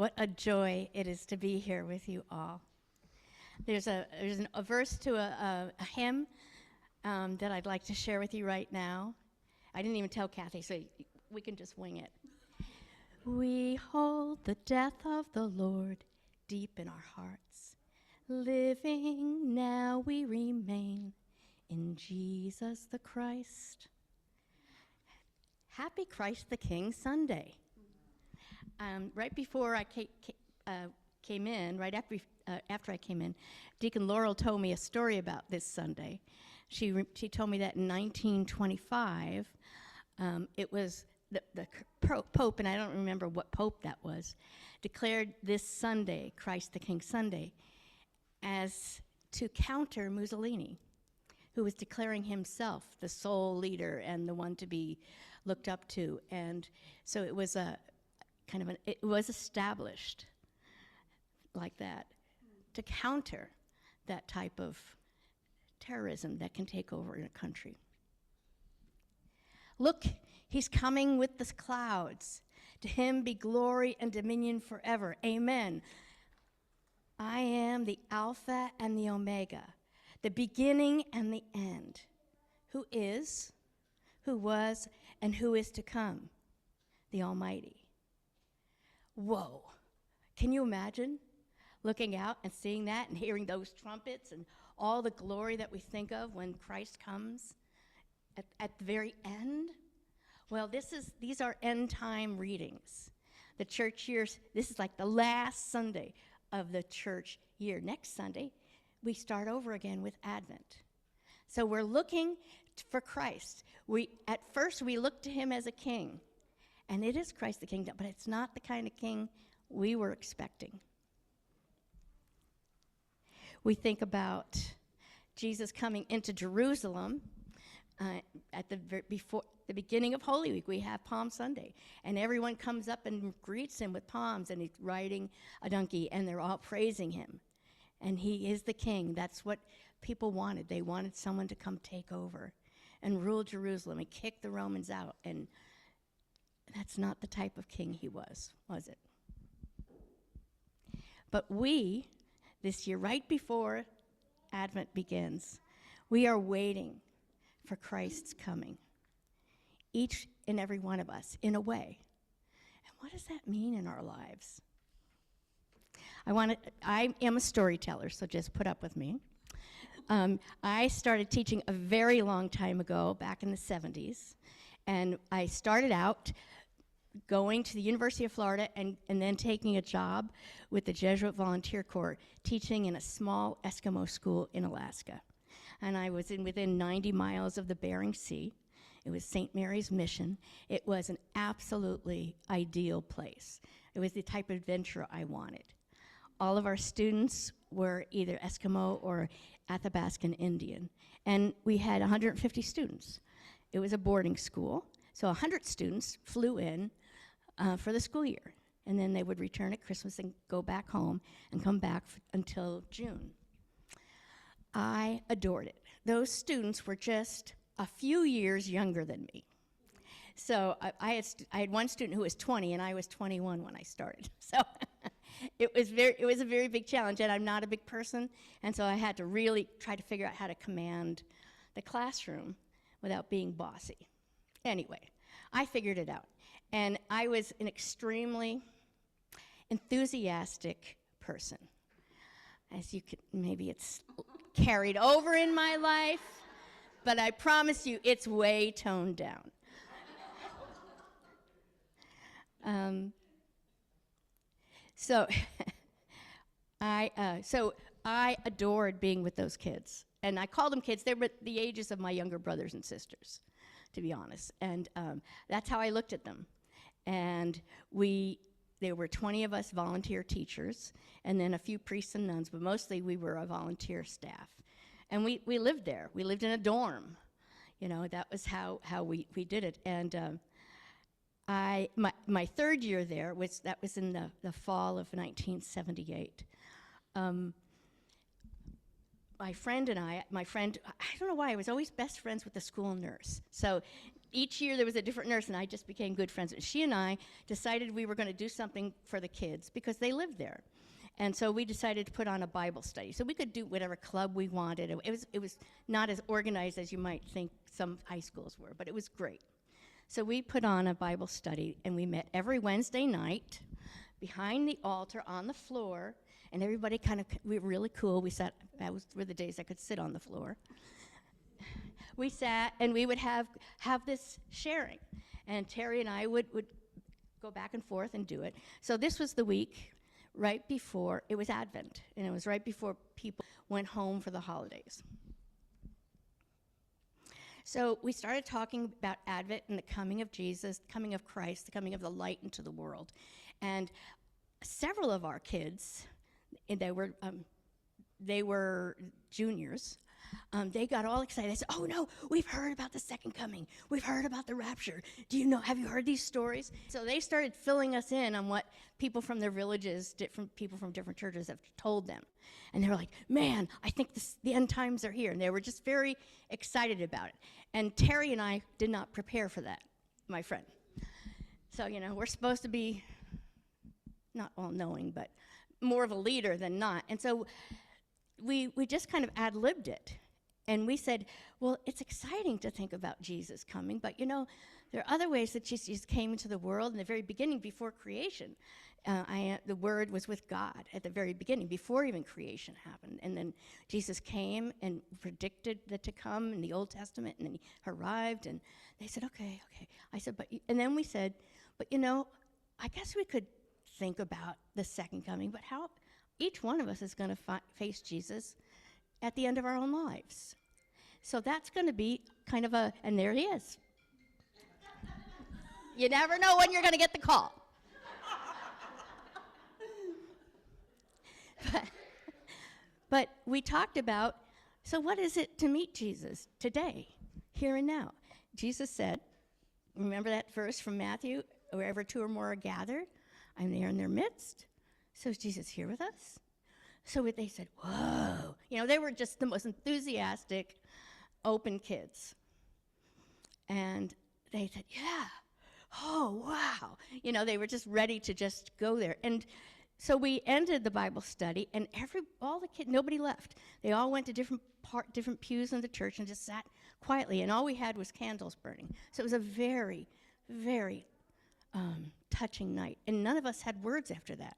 What a joy it is to be here with you all. There's a verse to a hymn that I'd like to share with you right now. I didn't even tell Kathy, so we can just wing it. We hold the death of the Lord deep in our hearts. Living now we remain in Jesus the Christ. Happy Christ the King Sunday. Right before I came in, right after I came in, Deacon Laurel told me a story about this Sunday. She told me that in 1925, it was the Pope, and I don't remember what Pope that was, declared this Sunday, Christ the King Sunday, as to counter Mussolini, who was declaring himself the sole leader and the one to be looked up to. And so it was it was established like that to counter that type of terrorism that can take over in a country. Look, he's coming with the clouds. To him be glory and dominion forever. Amen. I am the Alpha and the Omega, the beginning and the end, who is, who was, and who is to come, the Almighty. Whoa. Can you imagine looking out and seeing that and hearing those trumpets and all the glory that we think of when Christ comes at the very end? Well, these are end time readings. The church year, this is like the last Sunday of the church year. Next Sunday, we start over again with Advent. So we're looking for Christ. At first we look to him as a king, and it is Christ the King, but it's not the kind of king we were expecting. We think about Jesus coming into Jerusalem before the beginning of Holy Week. We have Palm Sunday, and everyone comes up and greets him with palms, and he's riding a donkey, and they're all praising him. And he is the king. That's what people wanted. They wanted someone to come take over and rule Jerusalem and kick the Romans out. And that's not the type of king he was it? But we, this year, right before Advent begins, we are waiting for Christ's coming. Each and every one of us, in a way. And what does that mean in our lives? I am a storyteller, so just put up with me. I started teaching a very long time ago, back in the 70s, and I started out going to the University of Florida and then taking a job with the Jesuit Volunteer Corps, teaching in a small Eskimo school in Alaska. And I was within 90 miles of the Bering Sea. It was St. Mary's Mission. It was an absolutely ideal place. It was the type of adventure I wanted. All of our students were either Eskimo or Athabascan Indian, and we had 150 students. It was a boarding school, so 100 students flew in for the school year, and then they would return at Christmas and go back home and come back until June. I adored it. Those students were just a few years younger than me. So I had one student who was 20, and I was 21 when I started. So it was a very big challenge, and I'm not a big person, and so I had to really try to figure out how to command the classroom without being bossy. Anyway, I figured it out, and I was an extremely enthusiastic person. As you could, maybe it's carried over in my life, but I promise you it's way toned down. So I adored being with those kids, and I call them kids. They were the ages of my younger brothers and sisters, to be honest, and that's how I looked at them. And there were 20 of us volunteer teachers, and then a few priests and nuns, but mostly we were a volunteer staff. And we lived there. We lived in a dorm. You know, that was how we did it. And my third year there was in the fall of 1978. My friend, I don't know why, I was always best friends with the school nurse. So each year there was a different nurse, and I just became good friends. And she and I decided we were going to do something for the kids because they lived there. And so we decided to put on a Bible study. So we could do whatever club we wanted. It was not as organized as you might think some high schools were, but it was great. So we put on a Bible study, and we met every Wednesday night behind the altar on the floor, and everybody we were really cool. Were the days I could sit on the floor. We sat, and we would have this sharing, and Terry and I would go back and forth and do it. So this was the week right before, it was Advent, and it was right before people went home for the holidays. So we started talking about Advent and the coming of Jesus, the coming of Christ, the coming of the light into the world. And several of our kids, and they were juniors, they got all excited. I said, "Oh no, we've heard about the second coming. We've heard about the rapture. Have you heard these stories?" So they started filling us in on what people from their villages, different people from different churches have told them. And they were like, "Man, I think the end times are here." And they were just very excited about it. And Terry and I did not prepare for that, my friend. So, we're supposed to be not all-knowing, but more of a leader than not. And so we just kind of ad-libbed it. And we said, well, it's exciting to think about Jesus coming, but there are other ways that Jesus came into the world in the very beginning, before creation. The Word was with God at the very beginning, before even creation happened. And then Jesus came and predicted that to come in the Old Testament, and then he arrived, and they said, okay. I said, and then we said, but I guess we could think about the second coming, but how each one of us is going to face Jesus at the end of our own lives. So that's going to be kind of and there he is. You never know when you're going to get the call. But we talked about, so what is it to meet Jesus today, here and now? Jesus said, remember that verse from Matthew, wherever two or more are gathered, I'm there in their midst. So is Jesus here with us? So they said, whoa. They were just the most enthusiastic, open kids. And they said, yeah, oh, wow. They were just ready to just go there. And so we ended the Bible study, and all the kids, nobody left. They all went to different pews in the church and just sat quietly, and all we had was candles burning. So it was a very, very touching night. And none of us had words after that.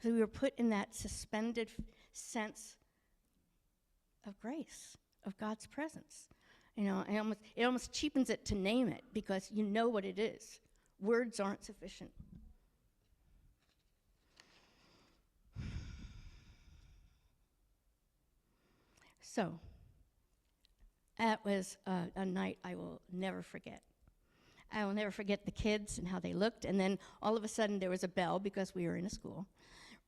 So we were put in that suspended sense of grace, of God's presence. It almost cheapens it to name it, because you know what it is. Words aren't sufficient. So that was a night I will never forget. I will never forget the kids and how they looked. And then all of a sudden there was a bell, because we were in a school,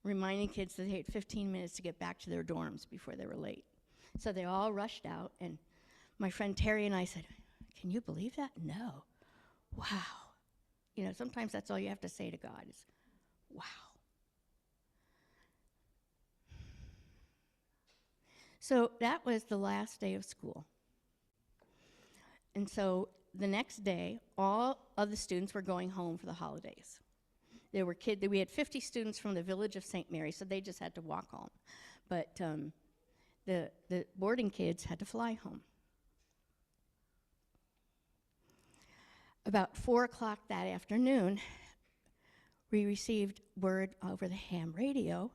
reminding kids that they had 15 minutes to get back to their dorms before they were late. So they all rushed out, and my friend Terry and I said, can you believe that? No. Wow. Sometimes that's all you have to say to God is, wow. So that was the last day of school. And so the next day, all of the students were going home for the holidays. We had 50 students from the village of St. Mary, so they just had to walk home. But the boarding kids had to fly home. About 4 o'clock that afternoon, we received word over the ham radio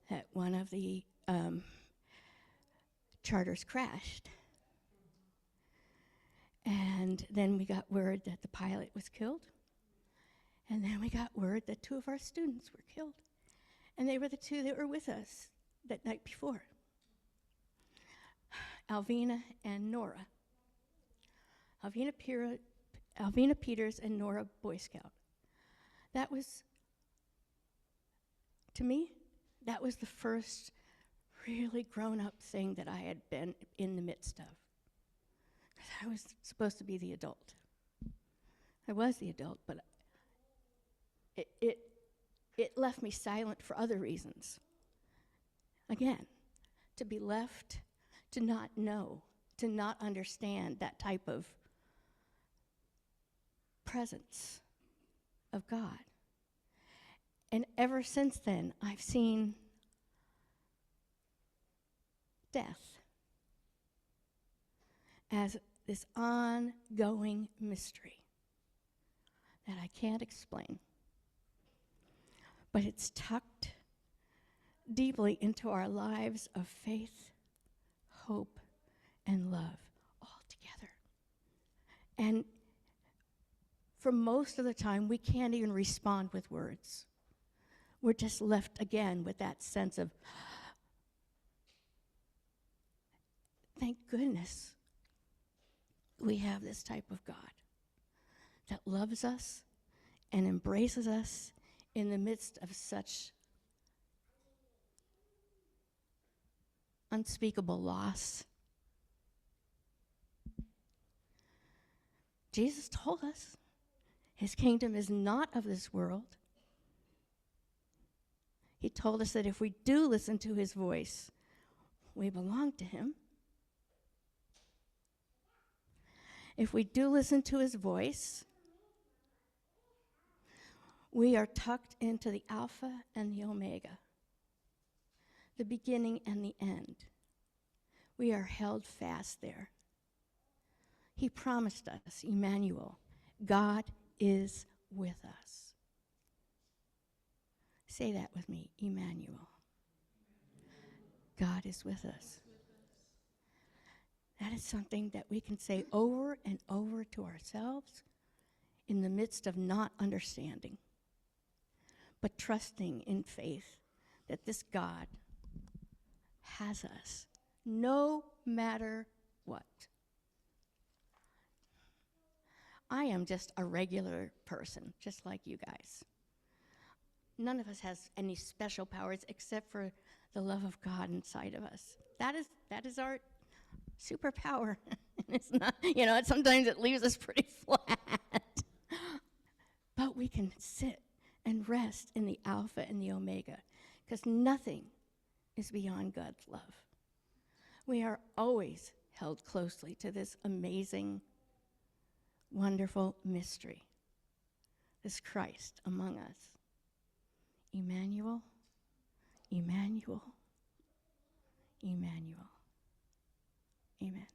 that one of the charters crashed. And then we got word that the pilot was killed. And then we got word that 2 of our students were killed. And they were the 2 that were with us that night before. Alvina and Nora. Alvina Peters and Nora Boy Scout. That was, to me, that was the first really grown-up thing that I had been in the midst of. Because I was supposed to be the adult. I was the adult, but it left me silent for other reasons. Again, to be left to not know, to not understand that type of presence of God. And ever since then, I've seen death as this ongoing mystery that I can't explain. But it's tucked deeply into our lives of faith, hope, and love all together. And for most of the time, we can't even respond with words. We're just left again with that sense of, thank goodness we have this type of God that loves us and embraces us in the midst of such unspeakable loss. Jesus told us his kingdom is not of this world. He told us that if we do listen to his voice, we belong to him. If we do listen to his voice, we are tucked into the Alpha and the Omega, the beginning and the end. We are held fast there. He promised us, Emmanuel, God is with us. Say that with me, Emmanuel. God is with us. That is something that we can say over and over to ourselves in the midst of not understanding, but trusting in faith that this God has us no matter what. I am just a regular person, just like you guys. None of us has any special powers except for the love of God inside of us. That is our superpower. It's not, sometimes it leaves us pretty flat. But we can sit and rest in the Alpha and the Omega, because nothing is beyond God's love. We are always held closely to this amazing, wonderful mystery, this Christ among us. Emmanuel, Emmanuel, Emmanuel. Amen.